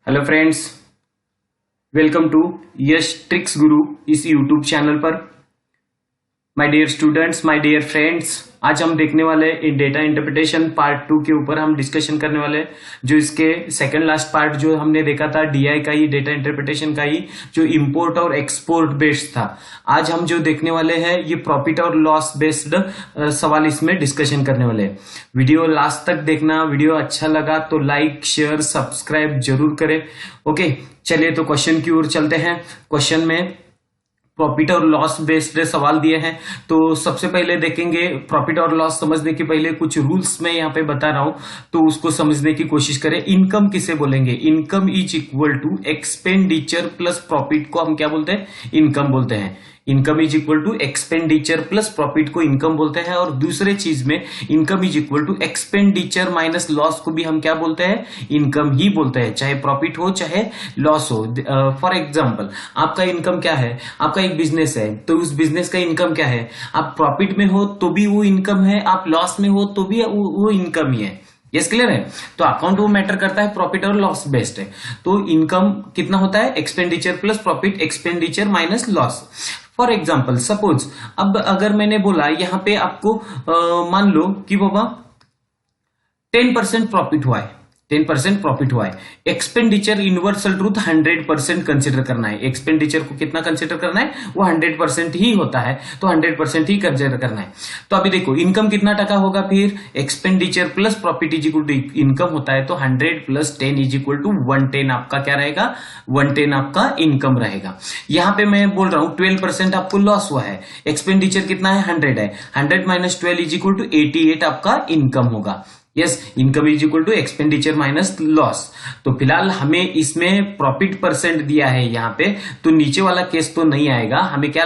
Hello friends, welcome to Yash tricks Guru इस YouTube channel पर। My dear students, my dear friends, आज हम देखने वाले डेटा इंटरप्रिटेशन पार्ट 2 के ऊपर हम डिस्कशन करने वाले हैं। जो इसके सेकंड लास्ट पार्ट जो हमने देखा था डीआई का ही, डेटा इंटरप्रिटेशन का ही, जो इंपोर्ट और एक्सपोर्ट बेस्ड था। आज हम जो देखने वाले हैं ये प्रॉफिट और लॉस बेस्ड सवाल इसमें डिस्कशन करने वाले हैं। वीडियो लास्ट तक देखना। वीडियो अच्छा लगा तो लाइक शेयर सब्सक्राइब जरूर करें। ओके, चलिए तो क्वेश्चन की ओर चलते हैं। क्वेश्चन में प्रॉफिट और लॉस बेस्ड सवाल दिए हैं, तो सबसे पहले देखेंगे प्रॉफिट और लॉस समझने के पहले कुछ रूल्स मैं यहाँ पे बता रहा हूं, तो उसको समझने की कोशिश करें। इनकम किसे बोलेंगे? Income is equal to expenditure plus profit को हम क्या बोलते हैं? इनकम बोलते हैं। Income is equal to expenditure plus profit को इनकम बोलते हैं। और दूसरे चीज में income is equal to expenditure minus loss को भी हम क्या बोलते हैं? इनकम ही बोलते हैं, चाहे प्रॉफिट हो चाहे लॉस हो। फॉर एग्जाम्पल, आपका इनकम क्या है? आपका एक बिजनेस है, तो उस बिजनेस का इनकम क्या है? आप प्रॉफिट में हो तो भी वो इनकम है, आप लॉस में हो तो भी वो इनकम ही है। यस, क्लियर है? तो अकाउंट वो मैटर करता है, प्रॉफिट और लॉस बेस्ड है। तो इनकम कितना होता है? Expenditure plus profit, expenditure minus loss. For example, suppose अब अगर मैंने बोला यहां पे आपको मान लो कि बाबा 10% प्रॉफिट हुआ है, 10% प्रॉफिट हुआ है। एक्सपेंडिचर यूनिवर्सल ट्रूथ 100% कंसिडर करना है। एक्सपेंडिचर को कितना कंसिडर करना है? वो 100% ही होता है, तो 100% ही कंसिडर करना है। तो अभी देखो इनकम कितना टका होगा? फिर expenditure plus profit is equal to income होता है, तो 100 प्लस 10 इज इक्वल टू 110 आपका क्या रहेगा? 110 आपका इनकम रहेगा। यहां पे मैं बोल रहा हूं 12% आपको लॉस हुआ है। एक्सपेंडिचर कितना है? 100 है। 100 माइनस 12 इज इक्वल टू 88 आपका इनकम होगा। Yes, income is equal to expenditure minus loss. तो फिलहाल हमें इसमें प्रॉफिट परसेंट दिया है यहाँ पे, तो नीचे वाला केस तो नहीं आएगा। हमें क्या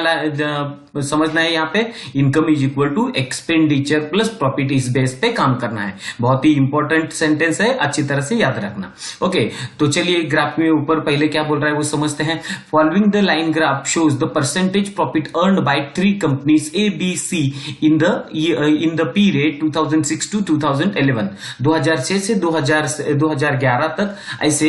समझना है यहाँ पे? Income is equal to expenditure plus profit, इस बेस पे काम करना है। बहुत ही इंपॉर्टेंट सेंटेंस है, अच्छी तरह से याद रखना। ओके, तो चलिए ग्राफ में ऊपर पहले क्या बोल रहा है वो समझते हैं। Following the line graph shows the percentage profit earned by 3 companies A B C in the period 2006 to 2011। 2006 से 2011 तक ऐसे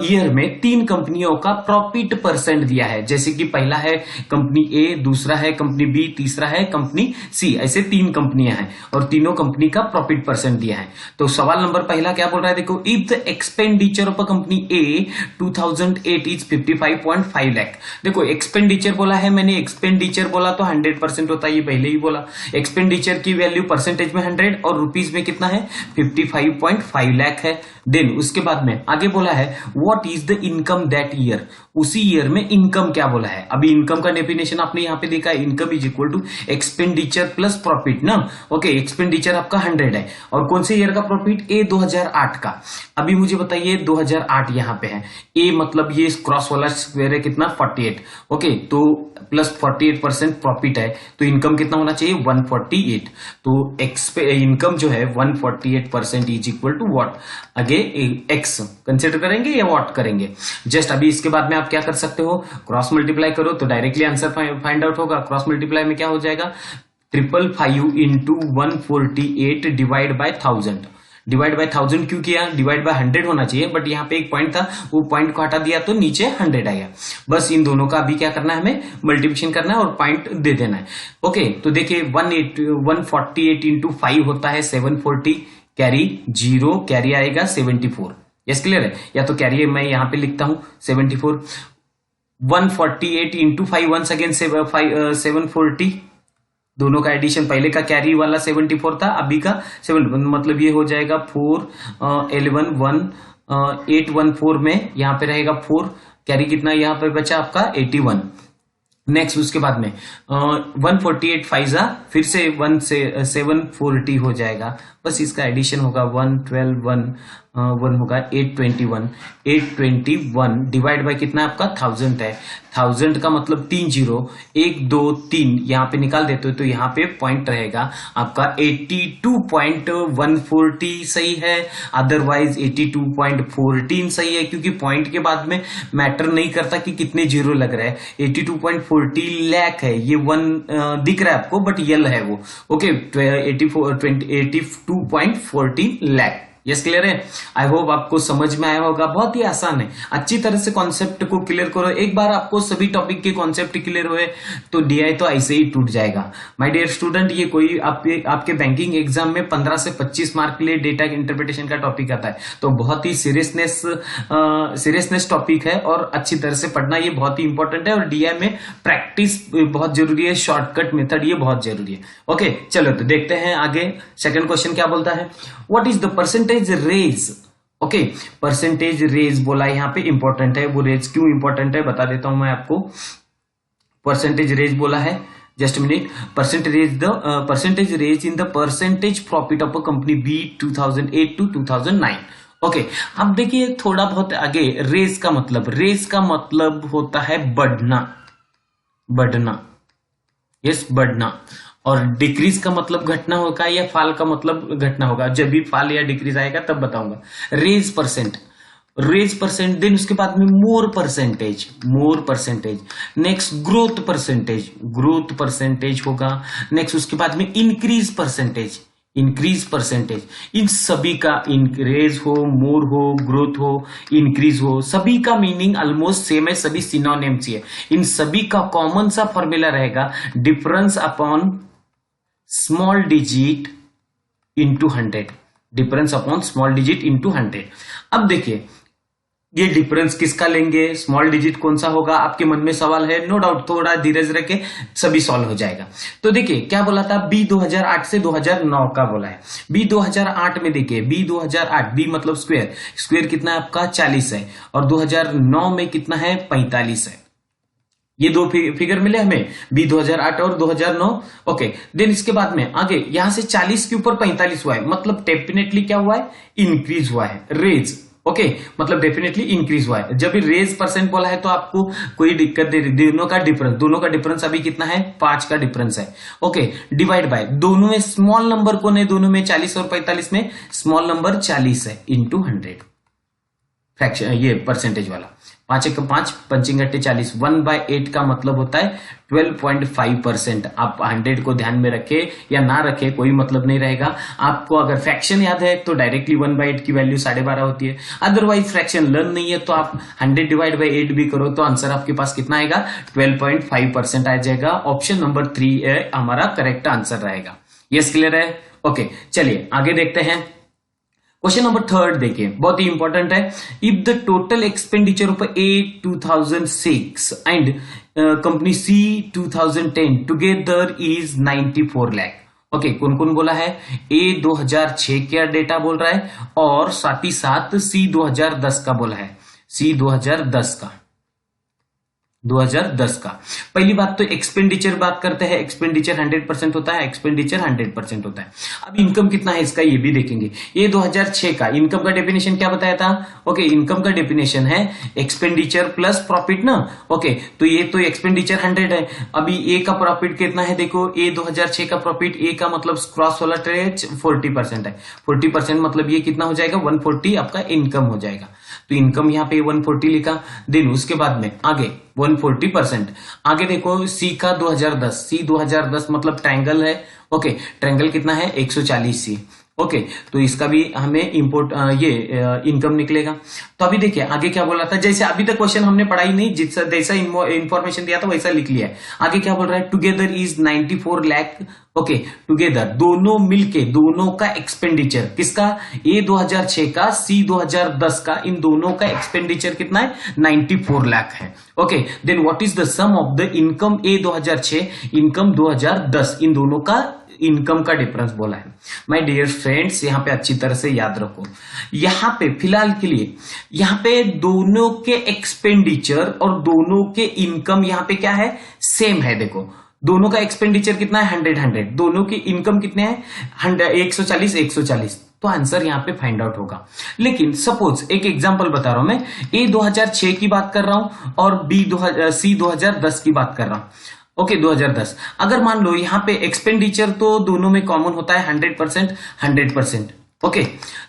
ईयर में 3 कंपनियों का प्रॉफिट परसेंट दिया है। जैसे कि पहला है कंपनी ए, दूसरा है कंपनी बी, तीसरा है कंपनी सी। ऐसे 3 कंपनियां हैं और तीनों कंपनी का प्रॉफिट परसेंट दिया है। तो सवाल नंबर पहला क्या बोल रहा है? देखो, if the expenditure of a company A 2008 is 55.5 lakh. देखो एक्सपेंडिचर बोला है मैंने, एक्सपेंडिचर बोला तो 100% होता है, ये पहले ही बोला। एक्सपेंडिचर की वैल्यू परसेंटेज में 100 और रुपीज में कितना है? 55.5 लाख है। देन उसके बाद में आगे बोला है what is the income that year. उसी ईयर में इनकम क्या बोला है? अभी इनकम का डेफिनेशन आपने यहां पे देखा है, income is equal to expenditure plus profit ना। ओके, एक्सपेंडिचर आपका 100 है और कौन से ईयर का प्रॉफिट? ए 2008 का। अभी मुझे बताइए 2008 यहां पे है, ए मतलब ये क्रॉस वाला स्क्वायर है कितना? 48। ओके, तो प्लस 48% प्रॉफिट है, तो इनकम कितना होना चाहिए? 148। तो इनकम जो है 148% इज इक्वल टू व्हाट? आगे एक्स कंसिडर करेंगे या व्हाट करेंगे? जस्ट अभी इसके बाद में आप क्या कर सकते हो? क्रॉस मल्टीप्लाई करो तो डायरेक्टली आंसर फाइंड आउट होगा। क्रॉस मल्टीप्लाई में क्या हो जाएगा? 555 into 148 divide by 1000। Divide by 1000 क्यों किया? डिवाइड बाय 100 होना चाहिए, बट यहाँ पे एक पॉइंट था, वो पॉइंट को हटा दिया तो नीचे 100 आएगा। बस इन दोनों का अभी क्या करना है? हमें मल्टीप्लिकेशन करना है और पॉइंट दे देना है। ओके, तो देखिए 148 इंटू 5 होता है 740, कैरी 0, कैरी आएगा 74। यस, क्लियर है? या तो कैरी मैं यहां पे लिखता हूं 74। 148 इंटू 5 वंस अगेन 740, दोनों का एडिशन। पहले का कैरी वाला 74 था, अभी का 7, मतलब ये हो जाएगा 4 11 1 814 में यहां पे रहेगा 4, कैरी कितना यहां पे बचा आपका? 81। नेक्स्ट उसके बाद में 148 फाइजा फिर से 1 से 740 हो जाएगा। बस इसका एडिशन होगा 112 1 होगा 821 डिवाइड बाय कितना आपका? 1000 है। 1000 का मतलब 3 0, 1 2 3 यहाँ पे निकाल देते हो तो यहाँ पे पॉइंट रहेगा आपका 82.140 सही है, अदरवाइज 82.14 सही है, क्योंकि पॉइंट के बाद में मैटर नहीं करता कि कितने जीरो लग रहा है। 82.40 लाख है, ये 1 दिख रहा है आपको बट यल है वो। ओके, 82.14 लाख यस क्लियर है? आई होप आपको समझ में आया होगा, बहुत ही आसान है। अच्छी तरह से कॉन्सेप्ट को क्लियर करो। एक बार आपको सभी टॉपिक के कॉन्सेप्ट क्लियर हुए तो डीआई तो ऐसे ही टूट जाएगा। माय डियर स्टूडेंट, ये कोई आपके बैंकिंग एग्जाम में 15 से 25 मार्क के लिए डेटा इंटरप्रिटेशन का टॉपिक आता है, तो बहुत ही सीरियसनेस टॉपिक है और अच्छी तरह से पढ़ना ये बहुत ही इंपॉर्टेंट है। और डीआई में प्रैक्टिस बहुत जरूरी है, शॉर्टकट मेथड ये बहुत जरूरी है। ओके चलो तो देखते हैं आगे। सेकंड क्वेश्चन क्या बोलता है, what is the percentage raise. Okay, percentage raise बोला है, यहाँ पे इंपॉर्टेंट है। वो रेज क्यों इंपॉर्टेंट है बता देता हूं मैं आपको। परसेंटेज रेज बोला है, just minute. Percentage raise in the percentage profit of a company B 2008 to 2009। Okay, अब देखिए थोड़ा बहुत आगे, रेज का मतलब होता है बढ़ना, यस बढ़ना। और डिक्रीज का मतलब घटना होगा या फाल का मतलब घटना होगा। जब भी फाल या डिक्रीज आएगा तब बताऊंगा। रेज परसेंट, देन उसके बाद में मोर परसेंटेज, नेक्स्ट ग्रोथ परसेंटेज होगा। नेक्स्ट उसके बाद में इंक्रीज परसेंटेज। इन सभी का, इंक्रीज हो, मोर हो, ग्रोथ हो, इंक्रीज हो, सभी का मीनिंग ऑलमोस्ट सेम है, सभी सिनोनिम्स ही है। इन सभी का कॉमन सा फॉर्मूला रहेगा difference upon small digit into 100। Difference upon small digit into 100। अब देखिए ये डिफरेंस किसका लेंगे, स्मॉल डिजिट कौन सा होगा, आपके मन में सवाल है, नो डाउट, थोड़ा धीरज रखे, सभी सॉल्व हो जाएगा। तो देखिए क्या बोला था, बी 2008 से 2009 का बोला है। बी 2008 में देखिए, बी 2008, बी मतलब स्क्वायर कितना है आपका 40 है, और 2009 में कितना है 45 है। ये दो फिगर मिले हमें, बी 2008 और 2009। ओके, देन इसके बाद में आगे यहां से 40 के ऊपर 45 हुआ है, मतलब डेफिनेटली क्या हुआ है, इंक्रीज हुआ है, रेज। ओके, मतलब डेफिनेटली इंक्रीज हुआ है। जब भी रेज परसेंट बोला है तो आपको कोई दिक्कत नहीं, दोनों का डिफरेंस अभी कितना है, 5 का डिफरेंस है। ओके, डिवाइड बाय, दोनों में स्मॉल नंबर कौन है, दोनों में 40 और 45 में स्मॉल नंबर 40 है, इंटू 100 फ्रैक्शन, ये परसेंटेज वाला। 5 एक 5, 5 × 40, 1/8 का मतलब होता है 12.5%। आप 100 को ध्यान में रखे या ना रखे कोई मतलब नहीं रहेगा। आपको अगर फ्रैक्शन याद है तो डायरेक्टली 1/8 की वैल्यू 12.5 होती है। अदरवाइज फ्रैक्शन लर्न नहीं है तो आप 100 डिवाइड बाई 8 भी करो तो आंसर आपके पास कितना आएगा, 12.5% आ जाएगा। ऑप्शन नंबर 3 हमारा करेक्ट आंसर रहेगा। यस क्लियर है? ओके चलिए आगे देखते हैं। क्वेश्चन नंबर 3 देखिए, बहुत ही इंपॉर्टेंट है। If the total expenditure of A 2006 and company C 2010 together is 94 lakh. Okay, कौन कौन बोला है, ए 2006 का डेटा बोल रहा है और साथ ही साथ सी 2010 का बोला है, सी 2010 का। पहली बात तो एक्सपेंडिचर बात करते हैं, एक्सपेंडिचर 100% होता है, अब इनकम कितना है इसका ये भी देखेंगे। ये 2006 का इनकम का डेफिनेशन क्या बताया था, ओके इनकम का डेफिनेशन है एक्सपेंडिचर प्लस प्रॉफिट ना। ओके, तो ये तो एक्सपेंडिचर 100 है, अभी ए का प्रॉफिट कितना है, देखो ए 2006 का प्रॉफिट, ए का मतलब क्रॉस वाला ट्रेड 40% है, 40% मतलब ये कितना हो जाएगा 140 आपका इनकम हो जाएगा। तो इनकम यहाँ पे 140 लिखा, देन उसके बाद में आगे 140%। आगे देखो सी का 2010, सी 2010 मतलब ट्रायंगल है। ओके, ट्रायंगल कितना है 140 सी। ओके, तो इसका भी हमें इनकम निकलेगा। तो अभी देखिए आगे क्या बोला था, जैसे अभी तक क्वेश्चन हमने पढ़ा ही नहीं, जैसा इंफॉर्मेशन दिया था वैसा लिख लिया है। आगे क्या बोल रहा है, together is 94 lakh. Okay, together दोनों मिलके, दोनों का एक्सपेंडिचर किसका, ए 2006 का, सी 2010 का, इन दोनों का एक्सपेंडिचर कितना है 94 लाख है। Okay, then what is the sum of the income A 2006, income 2010, इन दोनों का इनकम का डिफरेंस बोला है। माय डियर फ्रेंड्स, यहां पे अच्छी तरह से याद रखो, यहां पे फिलहाल के लिए यहां पे दोनों के एक्सपेंडिचर और दोनों के इनकम यहां पे क्या है, सेम है। देखो दोनों का एक्सपेंडिचर कितना है 100, दोनों की इनकम कितने हैं 140, तो आंसर यहां पे फाइंड आउट होगा। लेकिन सपोज एक एग्जांपल बता रहा हूं मैं, ए 2006 की बात कर रहा हूं और सी 2010 की बात कर रहा हूं। ओके, 2010 अगर मान लो यहां पे एक्सपेंडिचर तो दोनों में कॉमन होता है 100%। ओके,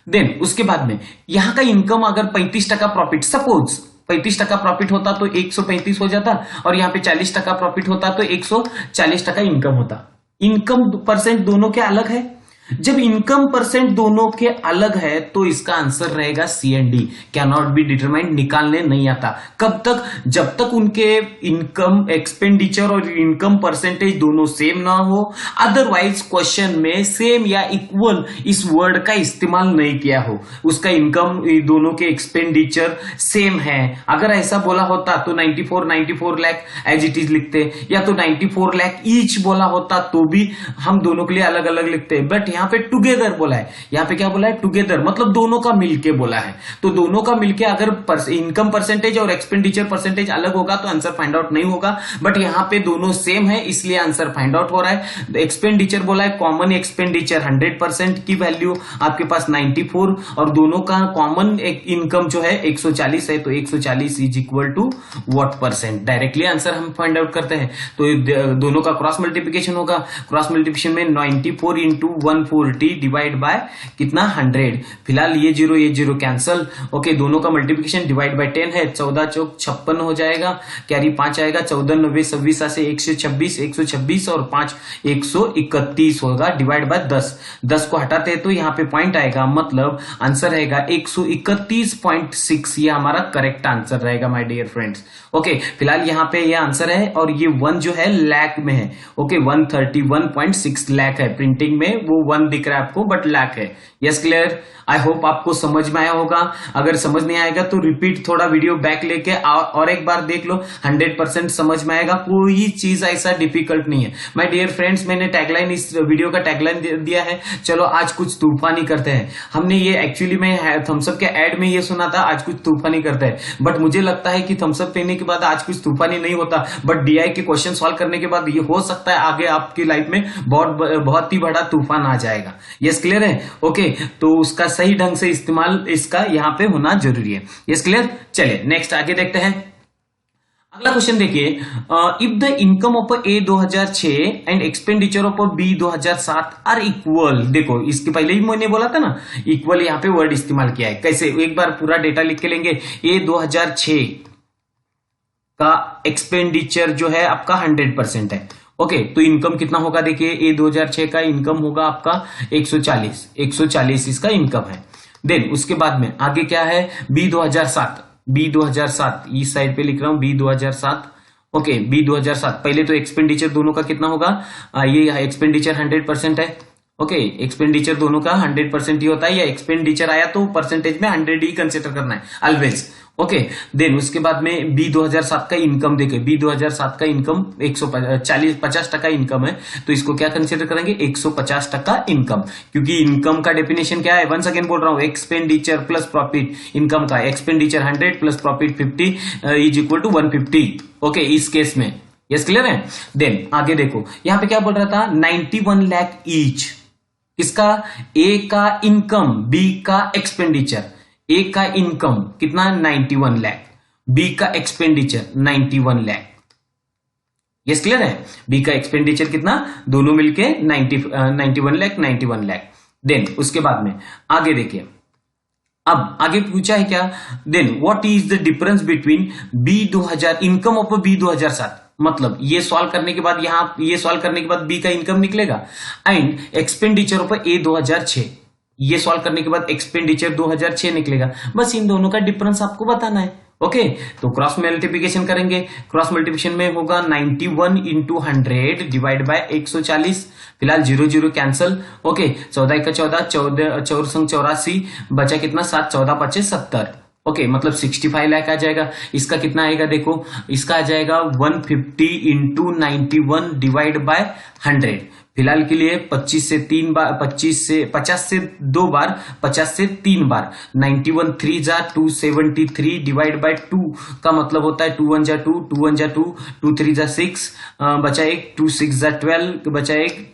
देन उसके बाद में यहां का इनकम अगर 35% प्रॉफिट, सपोज 35% प्रॉफिट होता तो 135 हो जाता, और यहां पे 40% प्रॉफिट होता तो 140% इनकम होता। इनकम परसेंट दोनों के अलग है, जब इनकम परसेंट दोनों के अलग है तो इसका आंसर रहेगा C and D, can not be determined, निकालने नहीं आता। कब तक? जब तक उनके इनकम एक्सपेंडिचर और इनकम परसेंटेज दोनों सेम ना हो, अदरवाइज क्वेश्चन में सेम या इक्वल इस वर्ड का इस्तेमाल नहीं किया हो, उसका इनकम दोनों के एक्सपेंडिचर सेम है। अगर ऐसा बोला होता तो 94 लाख एज इट इज लिखते, या तो 94 लाख ईच बोला होता तो भी हम दोनों के लिए अलग अलग लिखते, बट यहाँ पे टुगेदर बोला है। यहाँ पे क्या बोला है? टुगेदर, मतलब दोनों का मिलके बोला है। तो दोनों का मिलके अगर इनकम परसेंटेज और एक्सपेंडिचर परसेंटेज अलग होगा तो आंसर फाइंड आउट नहीं होगा, बट यहाँ पे दोनों सेम है इसलिए आंसर फाइंड आउट हो रहा है। एक्सपेंडिचर बोला है, कॉमन एक्सपेंडिचर 100% की वैल्यू आपके पास 94 और दोनों का कॉमन इनकम जो है 140 है, तो 140 is equal to what percent. Directly answer हम फाइंड आउट करते हैं तो दोनों का क्रॉस मल्टीप्लिकेशन होगा। क्रॉस मल्टीप्लिकेशन में 94 इंटू 140 डिवाइड बाय कितना 100। फिलहाल ये जीरो कैंसल। ओके, दोनों का मल्टीप्लिकेशन डिवाइड बाय 10 है, 14 चौक 56 हो जाएगा, कैरी 5 आएगा, 14 90 26 से 126 और 5 131 होगा, डिवाइड बाय 10 को हटाते हैं तो यहाँ पे पॉइंट आएगा, मतलब आंसर रहेगा 131.6। ये हमारा करेक्ट आंसर रहेगा माय डियर फ्रेंड्स। ओके, फिलहाल यहाँ पे ये आंसर है और ये 1 जो है लाख में है। ओके, 131.6 लाख है, प्रिंटिंग में वो 1 दिख रहा है आपको बट लाख है। Yes, clear? आई होप आपको समझ में आया होगा। अगर समझ नहीं आएगा तो रिपीट थोड़ा वीडियो बैक लेके और एक बार देख लो, 100% समझ में आएगा। कोई चीज ऐसा डिफिकल्ट नहीं है माय डियर फ्रेंड्स। मैंने टैगलाइन, इस वीडियो का टैगलाइन दिया है, चलो आज कुछ तूफानी करते हैं। हमने ये एक्चुअली में थम्सअप के एड में ये सुना था आज कुछ तूफानी करते हैं, बट मुझे लगता है कि थम्सअप पीने के बाद आज कुछ तूफानी नहीं होता, बट डीआई के क्वेश्चन सॉल्व करने के बाद ये हो सकता है आगे आपकी लाइफ में बहुत ही बड़ा तूफान आ जाएगा। यस, क्लियर है? ओके, तो उसका सही ढंग से इस्तेमाल इसका यहां पे होना जरूरी है। Yes, clear? चलिए नेक्स्ट आगे देखते हैं। अगला क्वेश्चन देखिए, if the income of A 2006 and expenditure of B 2007 are equal. देखो, इसके पहले ही मैंने बोला था ना, इक्वल यहाँ पे वर्ड इस्तेमाल किया है। कैसे? एक बार पूरा डेटा लिख के लेंगे। ए 2006 का एक्सपेंडिचर जो है आपका 100% है। ओके, तो इनकम कितना होगा? देखिए, ए 2006 का इनकम होगा आपका 140 इसका इनकम है। देन उसके बाद में आगे क्या है? बी 2007 इस साइड पे लिख रहा हूं, बी 2007। ओके, बी 2007 पहले तो एक्सपेंडिचर दोनों का कितना होगा? ये एक्सपेंडिचर 100% है। ओके, एक्सपेंडिचर दोनों का 100% ही होता है, या एक्सपेंडिचर आया तो परसेंटेज में 100 ही कंसिडर करना है ऑलवेज। ओके, देन उसके बाद में बी 2007 का इनकम देखे, बी 2007 का इनकम 50% इनकम है, तो इसको क्या कंसिडर करेंगे? 150% इनकम, क्योंकि इनकम का डेफिनेशन क्या है? वंस अगेन बोल रहा हूं, एक्सपेंडिचर प्लस प्रॉफिट। इनकम का expenditure 100 plus profit 50 is equal to 150। Okay, इस केस में। यस, क्लियर है? देन आगे देखो, यहां पे क्या बोल रहा था? 91 लाख ईच। किसका? ए का इनकम, बी का एक्सपेंडिचर। ए का इनकम कितना? 91 लाख, बी का एक्सपेंडिचर 91 लाख। यस, क्लियर है? बी का एक्सपेंडिचर कितना? दोनों मिलके 91 लाख। देन उसके बाद में आगे देखिए, अब आगे पूछा है क्या? Then what is the difference between B 2000 income of B 2007। मतलब ये सॉल्व करने के बाद, यहां ये सॉल्व करने के बाद बी का इनकम निकलेगा, एंड एक्सपेंडिचर ऑफ ए 2006। ये सॉल्व करने के बाद एक्सपेंडिचर 2006 निकलेगा। बस इन दोनों का डिफरेंस आपको बताना है। ओके, तो क्रॉस मल्टीप्लिकेशन करेंगे। क्रॉस मल्टीप्लिकेशन में होगा 91 इंटू 100 डिवाइड बाय 140। फिलहाल 0 कैंसल। ओके, 14 का 14, 14 संग 84, बचा कितना? 7, 14 5 70। ओके, मतलब 65 लाख आ जाएगा। इसका कितना आएगा? देखो, इसका आ जाएगा 150 इंटू 91 डिवाइड बाय 100। फिलहाल के लिए 50 से 3 बार, 50 से 2 बार, 50 से 3 बार, 91 3 जा 273 डिवाइड बाय 2 का मतलब होता है 2 1 जा 2, 2 1 जा 2, 2 3 जा 6, बचा एक 2 6 जा 12, बचा एक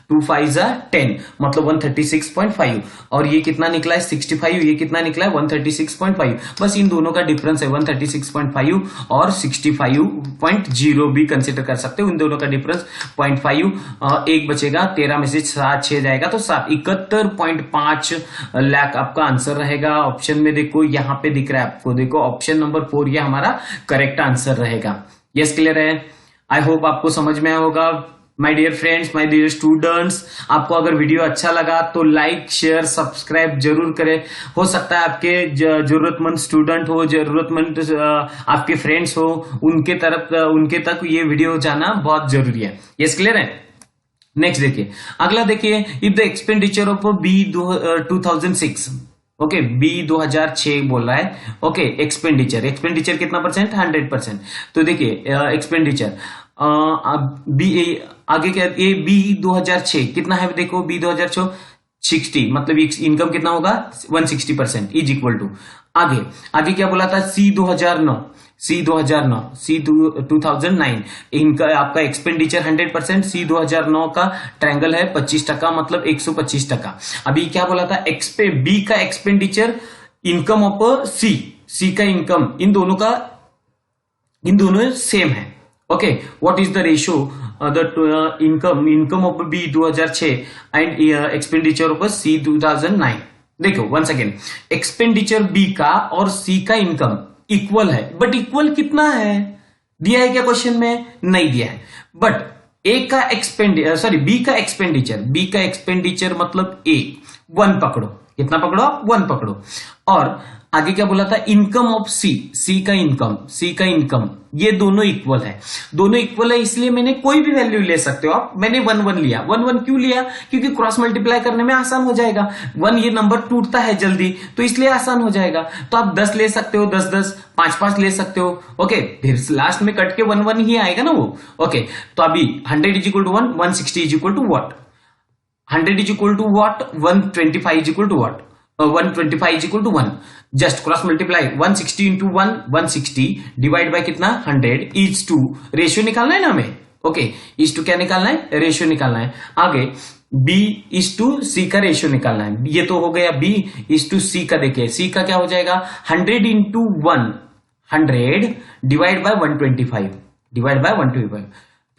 2 5 जा 10, मतलब 136.5। और ये कितना निकला है? 65। ये कितना निकला है? 136.5। बस इन दोनों का डिफरेंस है 136.5 और 65.0 भी कंसिडर कर सकते हो। इन दोनों का डिफरेंस 0.5, एक बचेगा, 13 में से 7 6 जाएगा तो 71.5 लाख आपका आंसर रहेगा। ऑप्शन में देखो, यहां पे दिख रहा है आपको, देखो ऑप्शन नंबर 4 ये हमारा करेक्ट आंसर रहेगा। यस, क्लियर है? आई होप आपको समझ में आया होगा। My dear friends, my dear students, आपको अगर वीडियो अच्छा लगा तो लाइक शेयर सब्सक्राइब जरूर करें। हो सकता है आपके जरूरतमंद स्टूडेंट हो, जरूरतमंद आपके फ्रेंड्स हो, उनके तक ये वीडियो जाना बहुत जरूरी है। यस, क्लियर है। नेक्स्ट देखिए, अगला देखिए, if the expenditure of B 2006, okay, B 2006 बोल रहा है। ओके, एक्सपेंडिचर कितना परसेंट? 100%। तो देखिए एक्सपेंडिचर बी आगे क्या, ए बी 2006 कितना है? देखो बी 2006 60, मतलब इनकम कितना होगा? 160% इज इक्वल टू, आगे क्या बोला था? सी 2009 इनका आपका एक्सपेंडिचर 100%, सी 2009 का ट्रायंगल है 25%, मतलब 125%। अभी क्या बोला था? बी का एक्सपेंडिचर इनकम ऑफ सी का इनकम, इन दोनों सेम है। Okay, what is the ratio? The income of B 2006 and expenditure of C 2009। देखो वंस अगेन, एक्सपेंडिचर बी का और सी का इनकम इक्वल है, बट इक्वल कितना है? दिया है क्या क्वेश्चन में? नहीं दिया है। बट बी का एक्सपेंडिचर मतलब ए 1 पकड़ो, कितना पकड़ो? 1 पकड़ो। और आगे क्या बोला था? इनकम ऑफ सी का इनकम, ये दोनों इक्वल है। दोनों इक्वल है इसलिए मैंने कोई भी वैल्यू ले सकते हो आप। मैंने 1 लिया। 1 क्यों लिया? क्योंकि क्रॉस मल्टीप्लाई करने में आसान हो जाएगा। 1 ये नंबर टूटता है जल्दी, तो इसलिए आसान हो जाएगा। तो आप 10 ले सकते हो, 10 5 ले सकते हो। ओके, फिर लास्ट में कट के 1 ही आएगा ना वो। ओके, तो अभी 100 is equal to 1, 160 is equal to what? 100 is equal to what? 125 is equal to what? 125 is equal to 1। Just cross multiply 160 into 160 divide by कितना? 100 इज टू, रेशियो निकालना है ना हमें। ओके, इज टू क्या निकालना है? रेशियो निकालना है। आगे बी इज टू सी का रेशियो निकालना है। ये तो हो गया बी इज टू सी का। देखिए सी का क्या हो जाएगा? 100 इंटू 100 डिवाइड बाय 125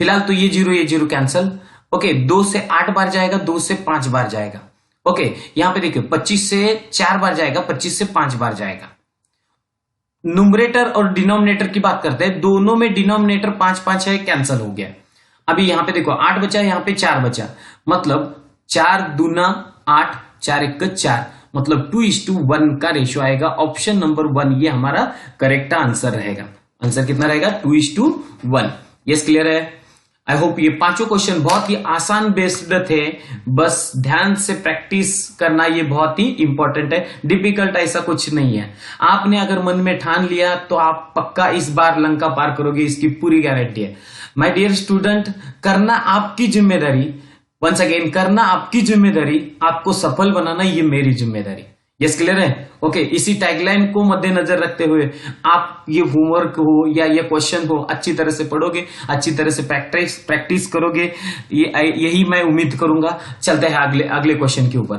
फिलहाल तो ये जीरो कैंसल। ओके, 2 से 8 बार जाएगा, 2 से 5 बार जाएगा। ओके, यहां पे देखिए 25 से 4 बार जाएगा, 25 से 5 बार जाएगा। न्यूमरेटर और डिनोमिनेटर की बात करते हैं, दोनों में डिनोमिनेटर 5 है, कैंसल हो गया। अभी यहां पे देखो 8 बचा, यहां पे 4 बचा, मतलब 4 दूना 8, 4 1 4, मतलब 2:1 का रेशियो आएगा। ऑप्शन नंबर 1 ये हमारा करेक्ट आंसर रहेगा। आंसर कितना रहेगा? 2:1। यस, क्लियर है। आई होप ये 5 क्वेश्चन बहुत ही आसान बेस्ड थे, बस ध्यान से प्रैक्टिस करना ये बहुत ही इंपॉर्टेंट है। डिफिकल्ट ऐसा कुछ नहीं है। आपने अगर मन में ठान लिया तो आप पक्का इस बार लंका पार करोगे, इसकी पूरी गारंटी है। माय डियर स्टूडेंट, करना आपकी जिम्मेदारी, वंस अगेन करना आपकी जिम्मेदारी, आपको सफल बनाना ये मेरी जिम्मेदारी। यस, क्लियर है। ओके, इसी टैगलाइन को मद्देनजर रखते हुए आप ये होमवर्क हो या ये क्वेश्चन हो अच्छी तरह से पढ़ोगे, अच्छी तरह से प्रैक्टिस करोगे, यही मैं उम्मीद करूंगा। चलते हैं अगले क्वेश्चन के ऊपर।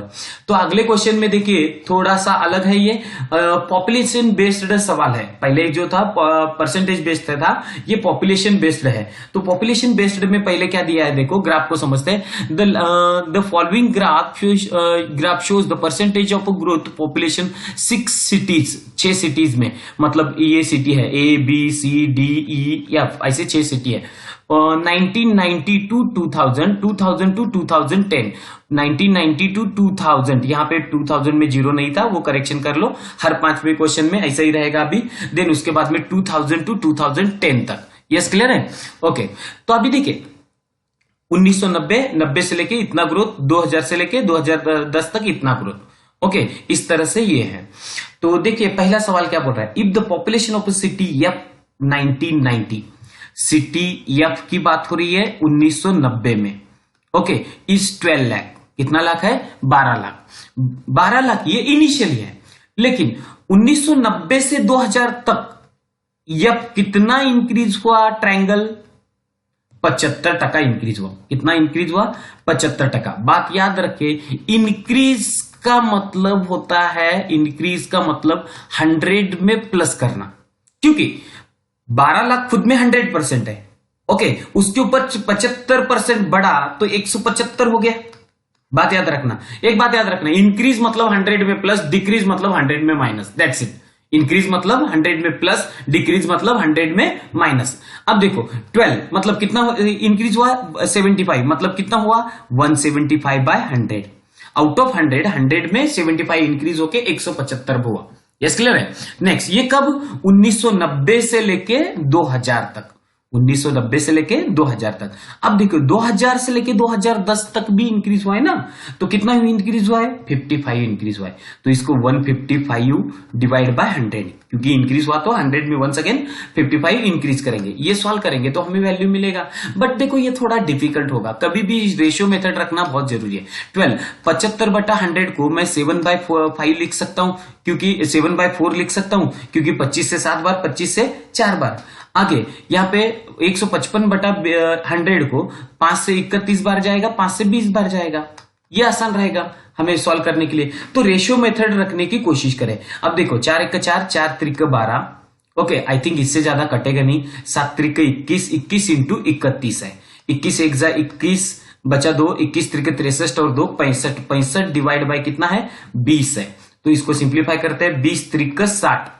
तो अगले क्वेश्चन में देखिए थोड़ा सा अलग है, ये पॉपुलेशन बेस्ड सवाल है। पहले जो था परसेंटेज बेस्ड था, ये पॉपुलेशन बेस्ड है। तो पॉपुलेशन बेस्ड में पहले क्या दिया है देखो, ग्राफ को समझते हैं। The following graph shows the percentage of growth population 6 cities में, मतलब ये सिटी है A B C D E F, ऐसे 6 सिटी है। 1990 to 2000, 2000 to 2010, 1990 to 2000, यहाँ पे 2000 में 0 नहीं था, वो करेक्शन कर लो। हर 5वें क्वेश्चन में ऐसा ही रहेगा अभी। देन उसके बाद में 2000 to 2010 तक। यस, क्लियर है। ओके, तो अभी देखिए 1990 से लेके इतना ग्रोथ, 2000 से लेके 2010 तक इतना ग्रोथ। ओके, इस तरह से ये है। तो देखिए पहला सवाल क्या बोल रहा है? If the population of city F 1990, city F की बात हो रही है 1990 में। ओके, इज 12 लाख, कितना लाख है? 12 लाख। 12 लाख ये इनिशियली है, लेकिन 1990 से 2000 तक एफ कितना इंक्रीज हुआ? ट्रायंगल 75% इंक्रीज हुआ। कितना इंक्रीज हुआ? 75%। बात याद रखे, इंक्रीज का मतलब होता है, इंक्रीज का मतलब 100 में प्लस करना, क्योंकि 12 लाख खुद में 100% है। ओके, उसके ऊपर 75% बढ़ा तो 175 हो गया। बात याद रखना, एक बात याद रखना, इंक्रीज मतलब 100 में प्लस, डिक्रीज मतलब 100 में माइनस, दैट्स इट। इंक्रीज मतलब 100 में प्लस, डिक्रीज मतलब 100 में माइनस। अब देखो 12 मतलब कितना इंक्रीज हुआ, 75 मतलब कितना हुआ, 175 बाय 100। आउट ऑफ 100, 100 में 75 इंक्रीज होके 175 हुआ। यस, क्लियर है। नेक्स्ट, ये कब, 1990 से लेके 2000 तक, 1990 से लेके 2000 तक। अब देखो 2000 से लेके 2010 तक भी इंक्रीज हुआ है ना, तो कितना इंक्रीज हुआ है, 55 इंक्रीज हुआ है। तो इसको 155 डिवाइड बाय 100, क्योंकि इंक्रीज हुआ तो 100 में वंस अगेन 55 इंक्रीज करेंगे। ये सॉल्व करेंगे तो हमें वैल्यू मिलेगा। बट देखो ये थोड़ा डिफिकल्ट होगा, कभी भी रेशियो मेथड रखना बहुत जरूरी है। 12 75/100 को मैं 7/5 लिख सकता हूं, क्योंकि 7/4 लिख सकता हूं, क्योंकि 25 से 7 बार, 25 से 4 बार। आगे यहाँ पे 155/100 को 5 से 31 बार जाएगा, 5 से 20 बार जाएगा। ये आसान रहेगा हमें सॉल्व करने के लिए। तो रेशियो मेथड रखने की कोशिश करें। अब देखो 4 1 4, 4 3 12, ओके, आई थिंक इससे ज्यादा कटेगा नहीं। 7 3 21, 21 इंटू 31 है, 21 1 21 बचा 2, 21 3 63 और 2 65, 65 डिवाइड बाय कितना है, 20 है। तो इसको सिंप्लीफाई करते हैं, 20 3 60,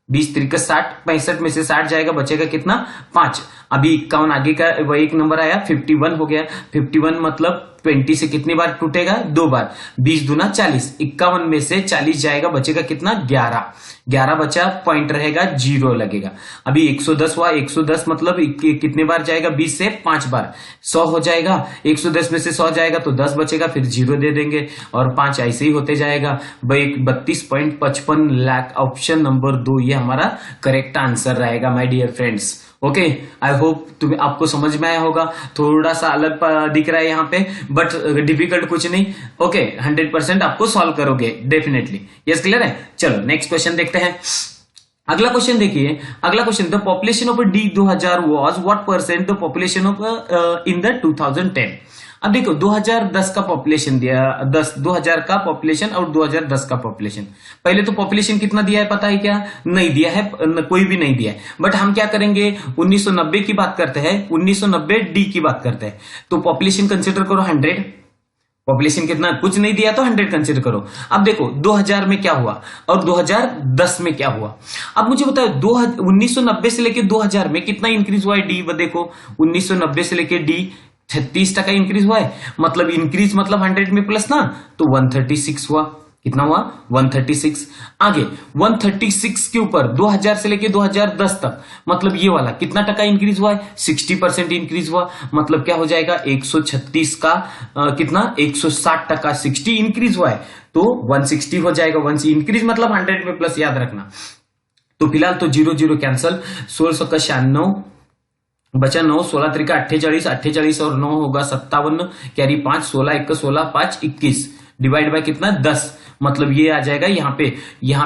20 3 60, 65 में से 60 जाएगा, बचेगा कितना, 5। अभी 51 आगे का वो एक नंबर आया, 51 हो गया। 51 मतलब 20 से कितनी बार टूटेगा, 2 बार। 20 दूना 40, 51 में से 40 जाएगा, बचेगा कितना, 11। 11 बचा, पॉइंट रहेगा, 0 लगेगा। अभी 110 हुआ, 110 मतलब कितने बार जाएगा, 20 से 5 बार, 100 हो जाएगा। 110 में से 100 जाएगा तो 10 बचेगा, फिर 0 दे देंगे और 5 ऐसे ही होते जाएगा। 32.55 लाख, ऑप्शन नंबर 2 ये हमारा करेक्ट आंसर रहेगा my dear friends. Okay, I hope तुम्हें आपको समझ में आया होगा। थोड़ा सा अलग दिख रहा है यहाँ पे, बट डिफिकल्ट कुछ नहीं। ओके, 100% आपको सॉल्व करोगे डेफिनेटली। यस, क्लियर है। चलो नेक्स्ट क्वेश्चन देखते हैं। अगला क्वेश्चन देखिए, अगला question, the population of D 2000 was what percent the population of in the 2010। अब देखो 2010 का पॉपुलेशन दिया, 2000 का पॉपुलेशन और 2010 का पॉपुलेशन। पहले तो पॉपुलेशन कितना दिया है पता है क्या, नहीं दिया है, कोई भी नहीं दिया है। बट हम क्या करेंगे, 1990 की बात करते हैं, 1990 डी की बात करते हैं। तो पॉपुलेशन कंसिडर करो 100, पॉपुलेशन कितना, कुछ नहीं दिया तो 100 कंसिडर करो। अब देखो 2000 में क्या हुआ और 2010 में क्या हुआ। अब मुझे बताओ 1990 से लेके 2000 में कितना इंक्रीज हुआ है डी। देखो 1990 से लेके डी 36% इंक्रीज हुआ है, मतलब इंक्रीज मतलब 100 में प्लस ना, तो 136 हुआ। कितना हुआ, 136। आगे 136 के ऊपर 2000 से लेके 2010 तक, मतलब ये वाला कितना टका इंक्रीज हुआ है, 60% इंक्रीज हुआ। मतलब क्या हो जाएगा, 136 का कितना, 160%, 60 इंक्रीज हुआ है तो 160 हो जाएगा। 1 इंक्रीज मतलब 100 में प्लस, याद रखना। तो फिलहाल तो 0 0 कैंसल, 16 का 96 बचा 9, 16 3 48, 48 और 9 होगा 57, कैरी 5, 16 1 16 5 21 डिवाइड बाय कितना, 10। मतलब ये आ जाएगा यहाँ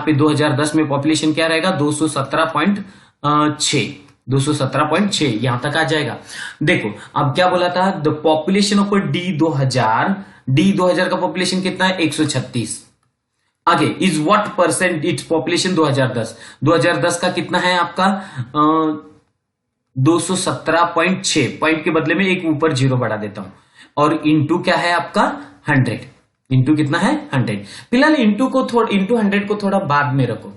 पे 2010 में पॉपुलेशन क्या रहेगा, 217.6, 217.6 यहां तक आ जाएगा। देखो अब क्या बोला था, द पॉपुलेशन ऑफ डी 2000 का पॉपुलेशन कितना है, 136। आगे is what percent its population 2010 का कितना है आपका, 217.6, पॉइंट के बदले में एक ऊपर 0 बढ़ा देता हूं, और इंटू क्या है आपका 100, इंटू कितना है 100। फिलहाल इंटू 100 को थोड़ा बाद में रखो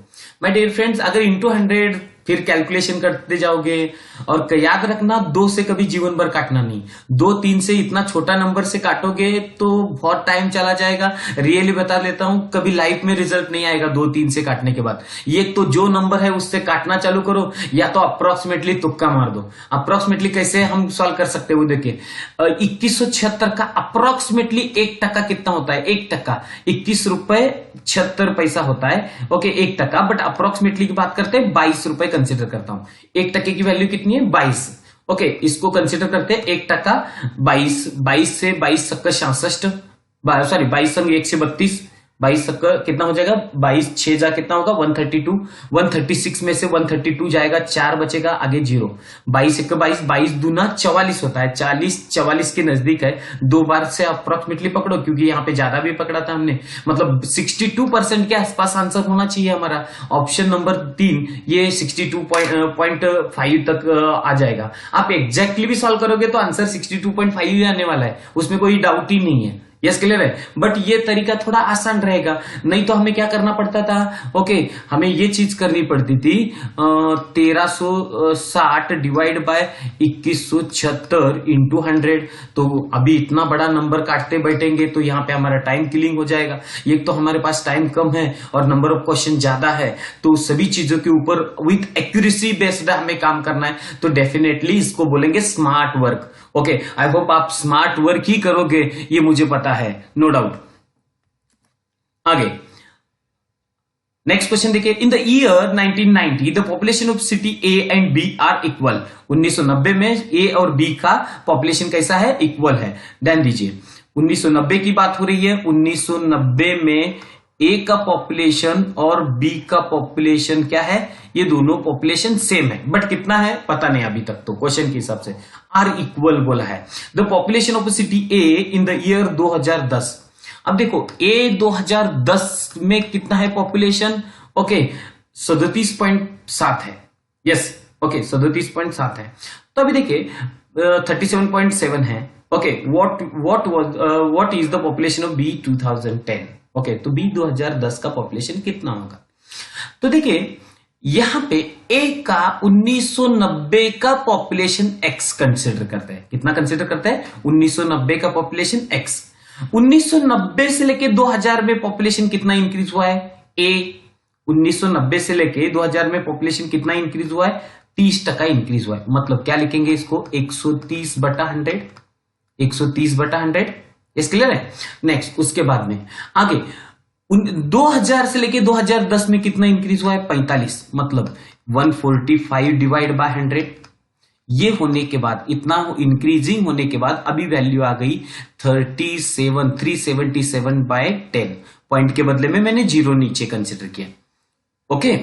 माय डियर फ्रेंड्स। अगर इंटू 100 फिर कैलकुलेशन करते जाओगे, और याद रखना 2 से कभी जीवन भर काटना नहीं, 2 3 से इतना छोटा नंबर से काटोगे तो बहुत टाइम चला जाएगा। रियली बता देता हूं, कभी लाइफ में रिजल्ट नहीं आएगा 2 3 से काटने के बाद। ये तो जो नंबर है उससे काटना चालू करो, या तो अप्रोक्सीमेटली तुक्का मार दो। अप्रोक्सीमेटली कैसे हम सॉल्व कर सकते हो, देखिए 2176 का अप्रोक्सीमेटली 1% कितना होता है, 1%, 21 रुपए 76 पैसा होता है। ओके 1%, बट अप्रोक्सीमेटली की बात करते हैं 22 रुपए कंसिडर करता हूं। 1% की वैल्यू कितनी है, 22। ओके इसको कंसिडर करते हैं 1%, 22 से 22 सक्का 66, सॉरी 22 संग 1 से 32, 22 सक्का कितना हो जाएगा, 22 6 जा कितना होगा 132, 136 में से 132 जाएगा, 4 बचेगा, आगे 0, 22 1 22, 22 दूना 44 होता है, 40 44 के नजदीक है। 2 बार से अप्रोक्सीमेटली पकड़ो, क्योंकि यहाँ पे ज्यादा भी पकड़ा था हमने, मतलब 62% के आसपास आंसर होना चाहिए हमारा। ऑप्शन नंबर 3 ये 62.5 तक आ जाएगा। आप एग्जैक्टली भी सॉल्व करोगे तो आंसर 62.5 ही आने वाला है, उसमें कोई डाउट ही नहीं है। यस क्लियर है। बट ये तरीका थोड़ा आसान रहेगा, नहीं तो हमें क्या करना पड़ता था, ओके हमें ये चीज करनी पड़ती थी 1360 डिवाइड बाय 2176 इंटू 100। तो अभी इतना बड़ा नंबर काटते बैठेंगे तो यहाँ पे हमारा टाइम किलिंग हो जाएगा। एक तो हमारे पास टाइम कम है और नंबर ऑफ क्वेश्चन ज्यादा है, तो सभी चीजों के ऊपर विथ एक्यूरेसी बेस्ड हमें काम करना है, तो डेफिनेटली इसको बोलेंगे smart work. Okay, I hope आप स्मार्ट वर्क ही करोगे, ये मुझे पता है, नो डाउट। आगे नेक्स्ट क्वेश्चन देखिए, in the year 1990 the population of city A and B are equal. 1990 में ए और बी का पॉपुलेशन कैसा है, इक्वल है। ध्यान दीजिए 1990 की बात हो रही है। 1990 में ए का पॉपुलेशन और बी का पॉपुलेशन क्या है, ये दोनों पॉपुलेशन सेम है, बट कितना है पता नहीं अभी तक, तो क्वेश्चन के हिसाब से आर इक्वल बोला है। The population of city A in the year 2010। अब देखो ए 2010 में कितना है पॉपुलेशन, ओके 37.7 है। यस ओके 37.7 है। तो अभी देखिए 37.7 है। Okay what is the population of B 2010। Okay तो बी 2010 का पॉपुलेशन कितना होगा, तो देखिए यहां पे ए का 1990 का पॉपुलेशन एक्स कंसिडर करते हैं। कितना कंसिडर करते हैं, 1990 का पॉपुलेशन एक्स। 1990 से लेके 2000 में पॉपुलेशन कितना इंक्रीज हुआ है, ए 1990 से लेके 2000 में पॉपुलेशन कितना इंक्रीज हुआ है, 30% इंक्रीज हुआ है। मतलब क्या लिखेंगे इसको, 130/100, 130/100। इस क्लियर है। नेक्स्ट उसके बाद में आगे 2000 से लेके 2010 में कितना इंक्रीज हुआ है, 45, मतलब 145 डिवाइड बाय 100। ये होने के बाद, इतना इंक्रीजिंग होने के बाद अभी वैल्यू आ गई 377/10। पॉइंट के बदले में मैंने जीरो नीचे कंसिडर किया। ओके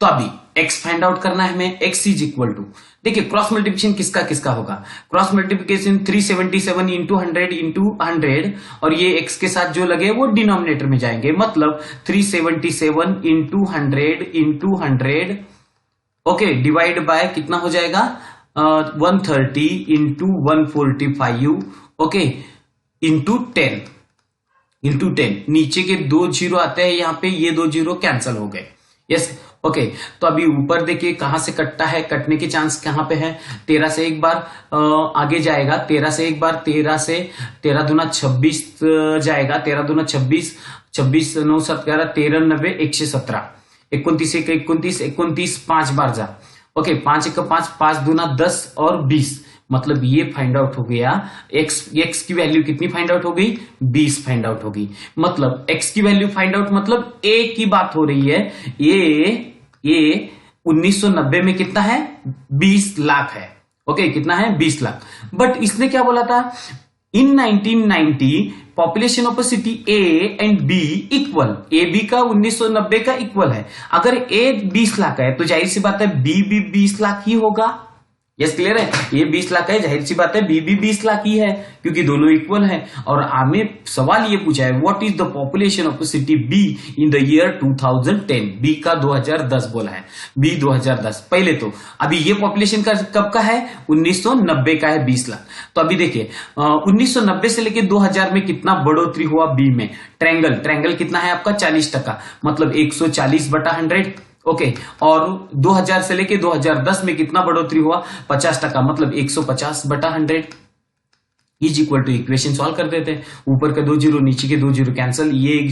तो अभी x फाइंड आउट करना है हमें। x इज इक्वल टू, देखिए क्रॉस मल्टीप्लिकेशन किसका किसका होगा, क्रॉस मल्टीप्लिकेशन 377 इंटू 100 और ये x के साथ जो लगे वो डिनोमिनेटर में जाएंगे, मतलब 377 इंटू 100 ओके डिवाइड बाय कितना हो जाएगा 130 इंटू 145 ओके इंटू 10 नीचे के 2 जीरो आते हैं यहाँ पे, ये 2 जीरो कैंसिल हो गए। यस ओके तो अभी ऊपर देखिए कहां से कटता है, कटने के चांस कहां पे है, 13 से एक बार आगे जाएगा, 13 से एक बार, 13 से 13 दूना 26 जाएगा, 13 दूना 26, 26 9 7 11 13 90 117, 29 1 29 29 5 बार जा। ओके 5 1 5 5 दूना 10 और 20, मतलब ये फाइंड आउट हो गया। x की वैल्यू कितनी फाइंड आउट हो गई, 20 फाइंड आउट होगी। मतलब x की वैल्यू फाइंड आउट, मतलब a की बात हो रही है। ये 1990 में कितना है, 20 लाख है। ओके कितना है, 20 लाख। बट इसने क्या बोला था, in 1990 population of city A and B equal, A B का 1990 का इक्वल है। अगर ए 20 लाख है तो जाहिर सी बात है बी भी 20 लाख ही होगा। यस क्लियर है, ये 20 लाख है, जाहिर सी बात है बी भी 20 लाख ही है, क्योंकि दोनों इक्वल है। और हमें सवाल ये पूछा है what is the population of city B in the year 2010। B का 2010 बोला है, बी 2010। पहले तो अभी ये पॉपुलेशन का कब का है, 1990 का है, 20 लाख। तो अभी देखिए 1990 से लेके 2000 में कितना बढ़ोतरी हुआ बी में। ट्रायंगल कितना है आपका, 40%, मतलब 140/100। ओके और 2000 से लेके 2010 में कितना बढ़ोतरी हुआ, 50%, मतलब 150/100 is equal to, equation solve कर देते हैं। ऊपर के 2 जीरो, नीचे के 2 जीरो कैंसिल, ये 1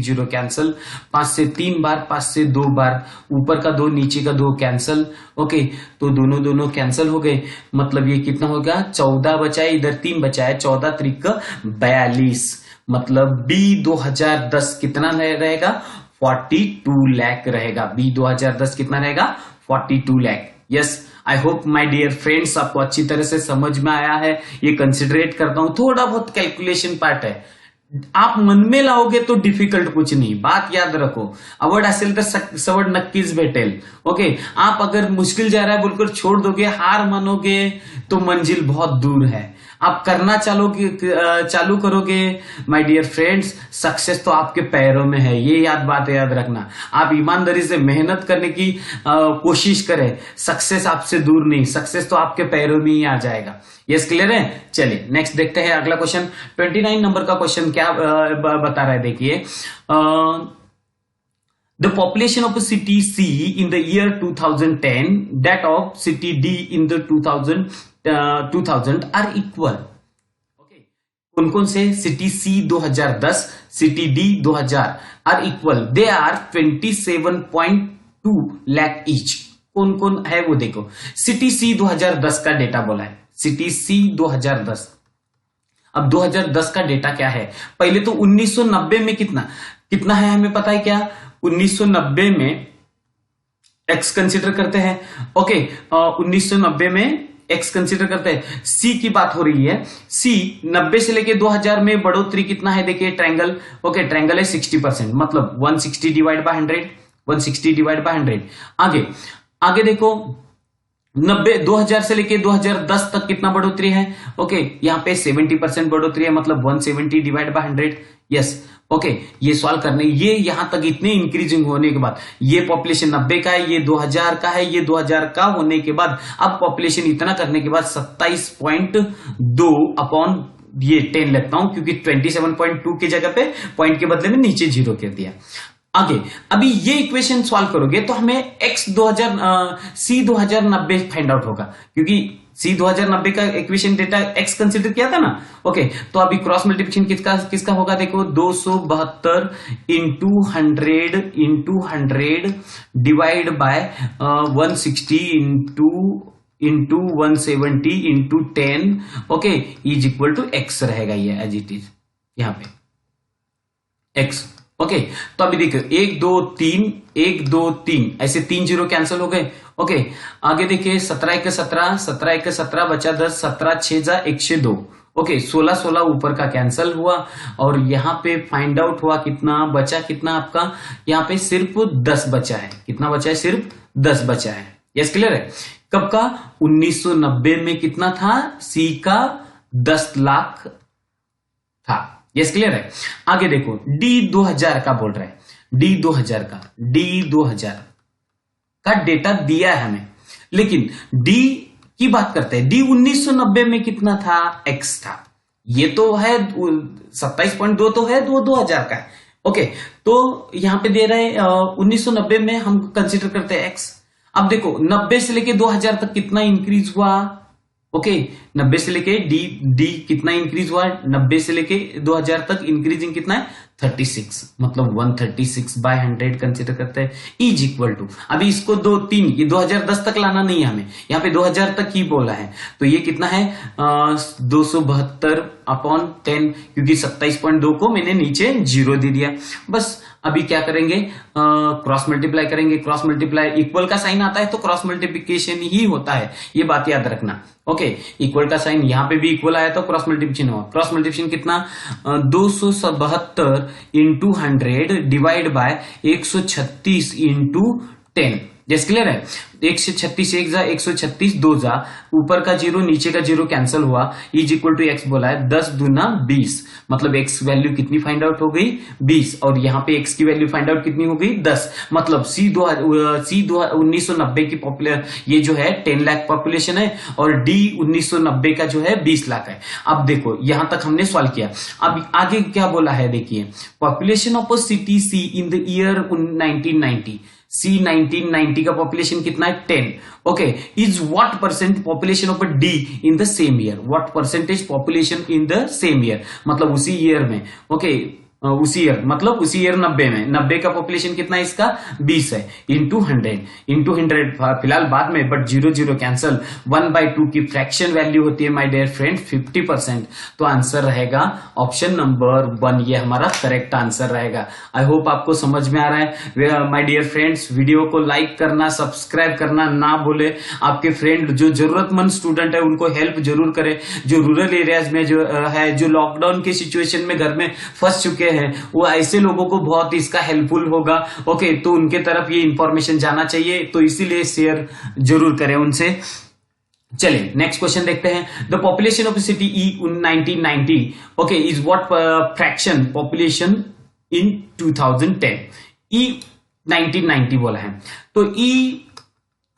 जीरो कैंसिल, 5 से 3 बार, 5 से 2 बार, ऊपर का 2 नीचे का 2 कैंसिल। ओके तो दोनों कैंसिल हो गए, मतलब ये कितना होगा, 14 बचा है, इधर 3 बचा है, 14 त्रिक 42, मतलब बी 2010 कितना रहेगा, 42 लाख रहेगा। बी 2010 कितना रहेगा, 42 lakh. Yes I hope my dear friends आपको अच्छी तरह से समझ में आया है। ये कंसिडरेट करता हूं, थोड़ा बहुत कैलकुलेशन पार्ट है, आप मन में लाओगे तो डिफिकल्ट कुछ नहीं। बात याद रखो, आवड असेल तर सवड नक्कीच भेटेल। ओके आप अगर मुश्किल जा रहा है बोलकर छोड़ दोगे, हार मानोगे तो मंजिल बहुत दूर है। आप करना चालू करोगे माय डियर फ्रेंड्स, सक्सेस तो आपके पैरों में है, ये बात याद रखना। आप ईमानदारी से मेहनत करने की कोशिश करें, सक्सेस आपसे दूर नहीं, सक्सेस तो आपके पैरों में ही आ जाएगा। यस, क्लियर है? चलिए नेक्स्ट देखते हैं अगला क्वेश्चन। 29 नंबर का क्वेश्चन क्या बता रहा है, देखिए। The population of city C in the year 2010 that of city D in the 2000 are equal. Okay. कौन-कौन से? City C 2010, city D 2000 are equal. They are 27.2 lakh each. कौन-कौन है वो देखो। सिटी C 2010 का डेटा बोला है, सिटी C 2010। अब 2010 का डेटा क्या है? पहले तो 1990 में कितना है हमें पता है क्या? 1990 में एक्स कंसीडर करते हैं। ओके, 1990 में एक्स कंसीडर करते हैं। सी की बात हो रही है। सी 90 से लेके 2000 में बढ़ोतरी कितना है देखिए, ट्रायंगल। ओके, ट्रायंगल है 60%, मतलब 160 डिवाइड बाय 100, 160 डिवाइड बाय 100। आगे देखो, 2000 से लेके 2010 तक कितना बढ़ोतरी है? ओके, यहाँ पे 70% बढ़ोतरी है, मतलब 170 डिवाइड बाय 100। यस, ओके, ये सॉल्व करने, ये यहां तक इतने इंक्रीजिंग होने के बाद, ये पॉपुलेशन 90 का है, ये 2000 का है, ये 2000 का होने के बाद अब पॉपुलेशन इतना करने के बाद 27.2 अपॉन ये 10 लगता हूं, क्योंकि 27.2 की जगह पे पॉइंट के बदले में नीचे 0 कर दिया। आगे अभी ये इक्वेशन सॉल्व करोगे तो हमें C 2090 फाइंड आउट होगा, क्योंकि C 2090 का इक्वेशन डेटा x कंसीडर किया था ना। ओके, तो अभी क्रॉस मल्टीप्लिकेशन किसका होगा देखो, 272 into 100 divide by 160 into 170 into 10, okay, is equal to x रहेगा, ये एज इट इज यहां पे x। ओके, तो अभी देखो 1 2 3 1 2 3 ऐसे 3 जीरो कैंसिल हो गए। ओके, आगे देखिए 17 1 17 17 1 17 बचा 10, 17 6 जा 102। ओके, 16 16 ऊपर का कैंसिल हुआ और यहां पे फाइंड आउट हुआ कितना बचा, कितना आपका यहाँ पे सिर्फ 10 बचा है। कितना बचा है? सिर्फ 10 बचा है। यस, क्लियर है? कब का? 1990 में कितना था? सी का 10 लाख था। यस, क्लियर है? आगे देखो, डी 2000 का बोल रहा है, डी 2000 का डेटा दिया है हमें, लेकिन डी की बात करते हैं। डी 1990 में कितना था? एक्स था। ये तो है 27.2 तो है, 2000 का है। ओके, तो यहां पे दे रहे 1990 में हम कंसीडर करते हैं एक्स। अब देखो 90 से लेके 2000 तक कितना इंक्रीज हुआ? ओके, 90 से लेके डी कितना इंक्रीज हुआ? 90 से लेके 2000 तक इंक्रीजिंग कितना है? 36, मतलब 136 बाय 100 कंसिडर करते हैं, इज इक्वल टू, अभी इसको 2 3 ये 2010 तक लाना नहीं है हमें, यहाँ पे 2000 तक ही बोला है, तो ये कितना है 272 अपॉन 10, क्योंकि 27.2 को मैंने नीचे 0 दे दिया। बस अभी क्या करेंगे, क्रॉस मल्टीप्लाई करेंगे। क्रॉस मल्टीप्लाई इक्वल का साइन आता है तो क्रॉस मल्टीप्लिकेशन ही होता है, ये बात याद रखना। ओके, इक्वल का साइन यहाँ पे भी इक्वल आया तो क्रॉस मल्टीप्लिकेशन हुआ। क्रॉस मल्टीप्लिकेशन कितना 272 इंटू 100 डिवाइड बाय 136 इंटू 10। जैसे क्लियर है, 136 1 जा 136 2 जा, ऊपर का 0 नीचे का 0 कैंसिल हुआ, इज इक्वल टू एक्स बोला है, 10 दूना 20, मतलब एक्स वैल्यू कितनी फाइंड आउट हो गई 20, और यहाँ पे एक्स की वैल्यू फाइंड आउट कितनी हो गई 10, मतलब सी 1990 की पॉपुलर ये जो है 10 लाख पॉपुलेशन है और डी 1990 का जो है 20 लाख है। अब देखो यहां तक हमने सॉल्व किया, अब आगे क्या बोला है देखिए, population of a city C in the year 1990, C 1990 का पॉपुलेशन कितना है 10। Okay, is what percent population of a D in the same year, what percentage population in the same year, मतलब उसी ईयर में। ओके, उसी year मतलब उसी year 90 में, 90 का पॉपुलेशन कितना है इसका 20 है, इंटू 100 फिलहाल बाद में, बट 0 0 कैंसल, 1/2 की फ्रैक्शन वैल्यू होती है माय डियर फ्रेंड 50%, तो आंसर रहेगा ऑप्शन नंबर 1, ये हमारा करेक्ट आंसर रहेगा। आई होप आपको समझ में आ रहा है माय डियर फ्रेंड्स। वीडियो को लाइक करना, सब्सक्राइब करना ना भूले, आपके फ्रेंड जो जरूरतमंद स्टूडेंट है उनको हेल्प जरूर करें, जो रूरल एरियाज में जो है, जो लॉकडाउन के सिचुएशन में घर में फंस चुके हैं, वो ऐसे लोगों को बहुत इसका हेल्पफुल होगा। ओके, तो उनके तरफ ये इंफॉर्मेशन जाना चाहिए, तो इसीलिए शेयर जरूर करें उनसे। चलिए नेक्स्ट क्वेश्चन देखते हैं। The population of city E 1990 okay is what fraction population in 2010। ई 1990 बोला है, तो ई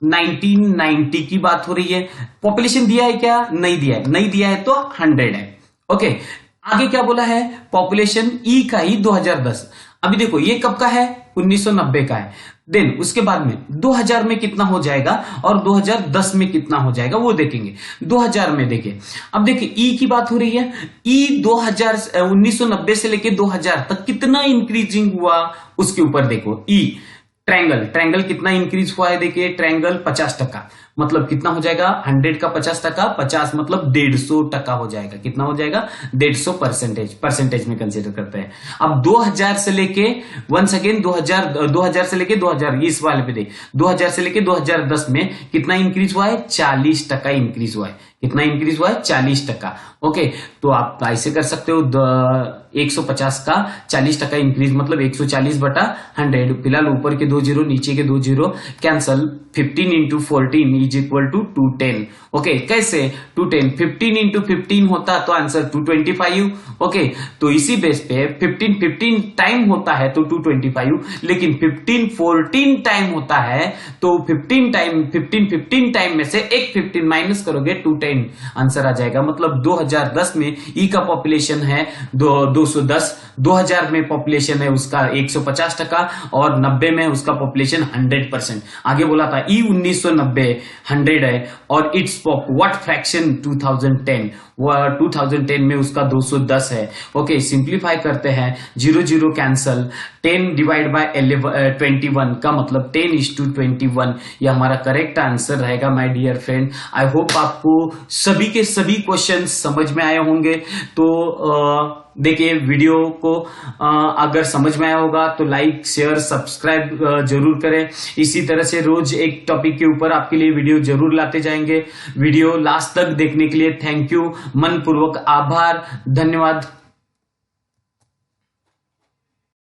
1990 की बात हो रही है। पॉपुलेशन दिया है क्या? नहीं दिया है, नहीं दिया है तो 100 है। ओके आगे क्या बोला है? पॉपुलेशन ई का ही 2010। अभी देखो ये कब का है? 1990 का है। देन उसके बाद में 2000 में कितना हो जाएगा और 2010 में कितना हो जाएगा वो देखेंगे। 2000 में देखिए, अब देखिए ई की बात हो रही है। ई 1990 से लेके 2000 तक कितना इंक्रीजिंग हुआ उसके ऊपर देखो। ई ट्रायंगल कितना इंक्रीज हुआ है? देखिए ट्रायंगल 50%, मतलब कितना हो जाएगा? 100 का 50%, 50 मतलब 150% हो जाएगा। कितना हो जाएगा? 150% में कंसीडर करते हैं। अब 2000 से लेके वंस अगेन 2000 से लेके 2000 इस वाले पे देख, 2000 से लेके 2010 में कितना इंक्रीज हुआ है? 40% इंक्रीज हुआ है। कितना इंक्रीज हुआ है? 40%। ओके तो आप ऐसे कर सकते हो 150 का 40% इंक्रीज मतलब 140/100। फिलहाल ऊपर के 2 जीरो नीचे के 2 zero cancel. 15 into 14 is equal to 210। Okay कैसे? 210 15 इंटू 15 होता तो आंसर 225। ओके तो इसी बेस पे 15 टाइम होता है तो 225, लेकिन 15 टाइम होता है तो 15 टाइम में से एक 15 माइनस करोगे 210 आंसर आ जाएगा। मतलब 2010 में ई का पॉपुलेशन है 210, 2000 में पॉपुलेशन है उसका 150% और 90 में उसका पॉपुलेशन 100%। आगे बोला था ई 1990 100 है और इट्स व्हाट फ्रैक्शन 2010, 2010 में उसका 210 है। ओके सिंप्लीफाई करते हैं, 0 0 कैंसल, 10 डिवाइड बाय 21 का मतलब 10:21। ये हमारा करेक्ट आंसर रहेगा my dear friend. I hope आपको सभी के सभी क्वेश्चन समझ में आए होंगे। तो देखिए वीडियो को अगर समझ में आया होगा तो लाइक शेयर सब्सक्राइब जरूर करें। इसी तरह से रोज एक टॉपिक के ऊपर आपके लिए वीडियो जरूर लाते जाएंगे। वीडियो लास्ट तक देखने के लिए थैंक यू, मनपूर्वक आभार, धन्यवाद।